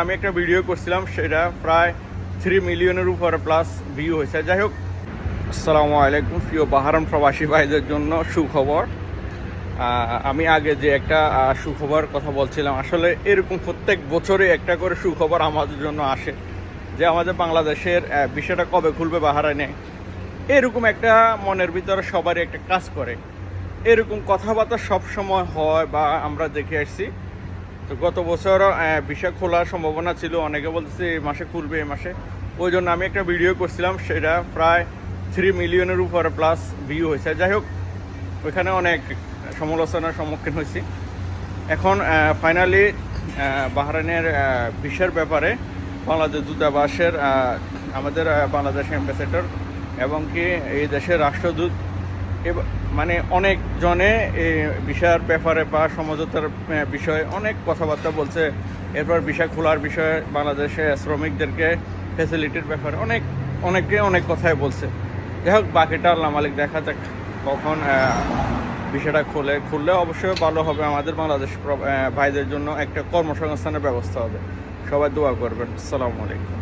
আমি একটা ভিডিও করছিলাম, সেটা প্রায় 3 মিলিয়নের উপরে প্লাস ভিউ হয়েছে। যাই হোক, আসসালামু আলাইকুম প্রিয় বাহারাম প্রবাসী ভাইদের জন্য সুখবর। আমি আগে যে একটা সুখবর কথা বলছিলাম, আসলে এরকম প্রত্যেক বছরে একটা করে সুখবর আমাদের জন্য আসে যে আমাদের বাংলাদেশের বিষয়টা কবে খুলবে বাহারাইনে, এরকম একটা মনের ভিতরে সবারই একটা কাজ করে। এরকম কথাবার্তা সব সময় হয় বা আমরা দেখে আসছি। তো গত বছর ভিসা খোলার সম্ভাবনা ছিল, অনেকে বলতেছে এই মাসে খুলবে, এই মাসে। ওই জন্য আমি একটা ভিডিও করছিলাম, সেটা প্রায় 3 মিলিয়নের উপরে প্লাস ভিউ হয়েছে। যাই হোক, ওইখানে অনেক সমালোচনার সম্মুখীন হয়েছি। এখন ফাইনালি বাহরাইনের ভিসার ব্যাপারে বাংলাদেশ দূতাবাসের আমাদের বাংলাদেশ অ্যাম্বাসেডর এবং কি এই দেশের রাষ্ট্রদূত মানে অনেক জনে এই ভিসার ব্যাপারে বা সমঝোতার বিষয়ে অনেক কথাবার্তা বলছে। এরপর ভিসা খোলার বিষয়ে বাংলাদেশে শ্রমিকদেরকে ফ্যাসিলিটির ব্যাপারে অনেকে অনেক কথাই বলছে। যাই হোক, বাকিটা আল্লাহ মালিক, দেখা যাক কখন বিষয়টা খুললে অবশ্যই ভালো হবে। আমাদের বাংলাদেশ ভাইদের জন্য একটা কর্মসংস্থানের ব্যবস্থা হবে। সবাই দোয়া করবেন। আসসালামু আলাইকুম।